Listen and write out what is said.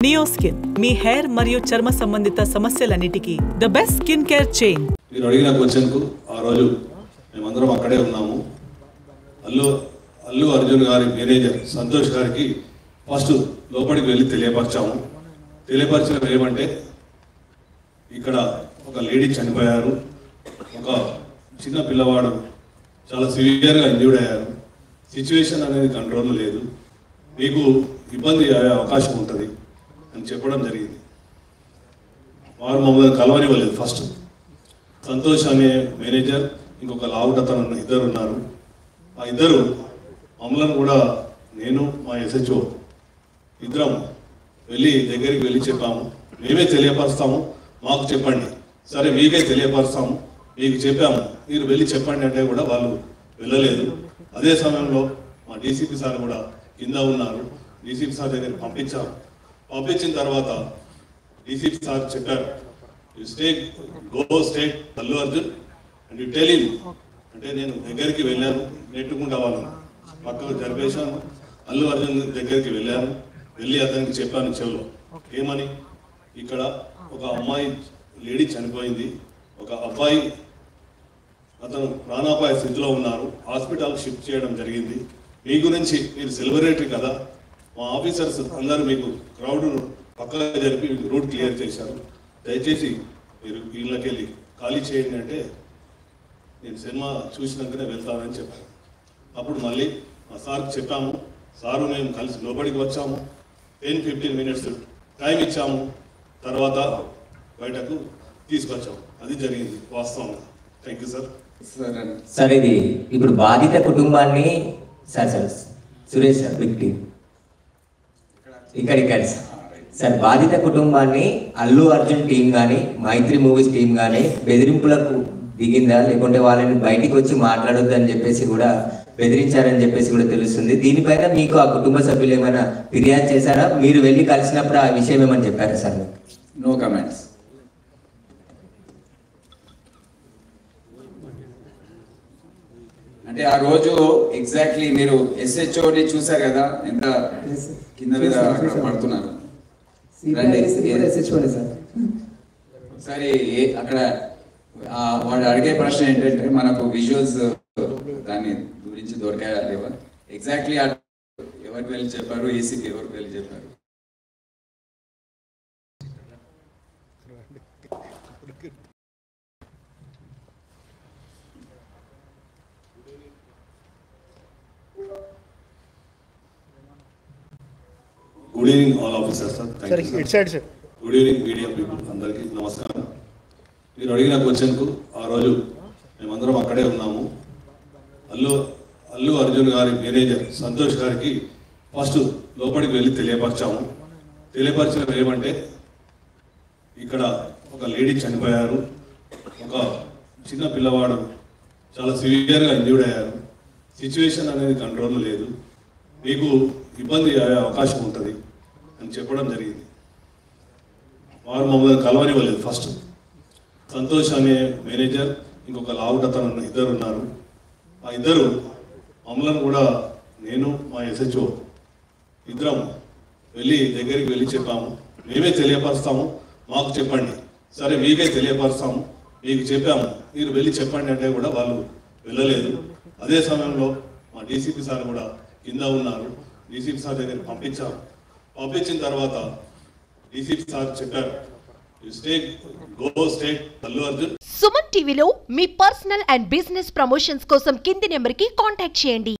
నియోస్కిన్ మీ hair మరియు చర్మ సంబంధిత సమస్యలన్నిటికీ the best skin care chain. మీరు అడిగిన క్వశ్చన్కు ఆ రోజు మేమందరం అక్కడే ఉన్నాము. అల్లు అర్జున్ గారి మేనేజర్ సంతోష్ గారికి ఫస్ట్ లోపలికి వెళ్ళి తెలియపరచడం ఏమంటే ఇక్కడ ఒక లేడీ చనిపోయారు, ఒక చిన్న పిల్లవాడు చాలా సివియర్గా ఇంజ్యూర్డ్ అయ్యారు, సిచ్యువేషన్ అనేది కంట్రోల్ లేదు, మీకు ఇబ్బంది అయ్యే అవకాశం ఉంటుంది అని చెప్పడం జరిగింది. వారు మమ్మల్ని కలవనివ్వలేదు. ఫస్ట్ సంతోష్ అనే మేనేజర్, ఇంకొక లావుటతను ఇద్దరు ఉన్నారు. ఆ ఇద్దరు మమ్మల్ని కూడా నేను మా SHO ఇద్దరం దగ్గరికి వెళ్ళి చెప్పాము, మేమే తెలియపరుస్తాము, మాకు చెప్పండి. సరే మీకే తెలియపరుస్తాము, మీకు చెప్పాము, మీరు వెళ్ళి చెప్పండి అంటే కూడా వాళ్ళు వెళ్ళలేదు. అదే సమయంలో మా DCP సార్ కూడా కింద ఉన్నారు. DCP సార్ దగ్గరికి పంపించిన తర్వాత DCP సార్ చెప్పారు, go state Allu Arjun and you tell him అంటే నేను దగ్గరికి వెళ్ళాను, నెట్టుకుంటా వాళ్ళని పక్కకు జరిపేశాను. అల్లు అర్జున్ దగ్గరికి వెళ్ళి అతనికి చెప్పాను చెవులో, ఏమని, ఇక్కడ ఒక అమ్మాయి లేడీ చనిపోయింది, ఒక అబ్బాయి అతను ప్రాణాపాయ స్థితిలో ఉన్నారు, హాస్పిటల్ షిఫ్ట్ చేయడం జరిగింది. మీ గురించి మీరు సెలబ్రిటీ కదా, మా ఆఫీసర్స్ అందరూ మీకు క్రౌడ్ పక్కగా జరిపి రూట్ క్లియర్ చేశారు, దయచేసి మీరు వీళ్ళకి వెళ్ళి ఖాళీ చేయండి అంటే నేను సినిమా చూసినాకనే వెళ్తానని చెప్పాను. అప్పుడు మళ్ళీ మా సార్కి చెప్పాము, సారు మేము కలిసి లోపలికి వచ్చాము, 10-15 minutes టైం ఇచ్చాము, తర్వాత బయటకు తీసుకొచ్చాము. అది జరిగింది వాస్తవంగా. Thank you sir. సార్ ఇది ఇప్పుడు బాధిత కుటుంబాన్ని సార్ సురేష్ సార్ విక్టి ఇక్కడ సార్ బాధిత కుటుంబాన్ని అల్లు అర్జున్ టీం కానీ మైత్రి మూవీస్ టీం కానీ బెదిరింపులకు దిగిందా, లేకుంటే వాళ్ళని బయటికి వచ్చి మాట్లాడొద్దు అని చెప్పేసి కూడా బెదిరించారని చెప్పేసి కూడా తెలుస్తుంది. దీనిపైన మీకు ఆ కుటుంబ సభ్యులు ఏమైనా ఫిర్యాదు చేశారా? మీరు వెళ్ళి కలిసినప్పుడు ఆ విషయం ఏమని చెప్పారా సార్? No comments. అంటే ఆ రోజు ఎగ్జాక్ట్లీ మీరు SHOని చూసారు కదా, ఎంత కింద మీద పడుతున్నారు. సరే, అక్కడ వాడు అడిగే ప్రశ్న ఏంటంటే మనకు విజువల్స్ దాని గురించి దొరికాయా లేవా, ఎగ్జాక్ట్లీ ఎవరికి వెళ్ళి చెప్పారు, ఏసీకి ఎవరికి వెళ్ళి చెప్పారు. Good evening all officers sir. Good evening media people అందరికీ నమస్కారం. మీరు అడిగిన క్వశ్చన్కు ఆ రోజు మేమందరం అక్కడే ఉన్నాము. అల్లు అర్జున్ గారి మేనేజర్ సంతోష్ గారికి ఫస్ట్ లోపలికి వెళ్ళి తెలియపరచడం ఏమంటే ఇక్కడ ఒక లేడీ చనిపోయారు, ఒక చిన్న పిల్లవాడు చాలా సివియర్గా ఇంజ్యూర్డ్ అయ్యారు, సిచ్యువేషన్ అనేది కంట్రోల్ లేదు, మీకు ఇబ్బంది అయ్యే అవకాశం ఉంటుంది అని చెప్పడం జరిగింది. వారు మమ్మల్ని కలవనివ్వలేదు. ఫస్ట్ సంతోష్ అనే మేనేజర్, ఇంకొక లావుటతను ఇద్దరు ఉన్నారు. ఆ ఇద్దరు మమ్మల్ని కూడా నేను మా SHO ఇద్దరం దగ్గరికి వెళ్ళి చెప్పాము, మేమే తెలియపరుస్తాము, మాకు చెప్పండి. సరే మీకే తెలియపరుస్తాము, మీకు చెప్పాము, మీరు వెళ్ళి చెప్పండి అంటే కూడా వాళ్ళు వెళ్ళలేదు. అదే సమయంలో మా DCP సార్ కూడా కింద ఉన్నారు. DCP సార్ దగ్గరికి పంపించిన తర్వాత DCP సార్ చెప్పారు, గో స్టేట్ అల్లు అర్జున్. సుమన్ టీవీలో మీ పర్సనల్ అండ్ బిజినెస్ ప్రమోషన్స్ కోసం కింది నెంబర్కి కాంటాక్ట్ చేయండి.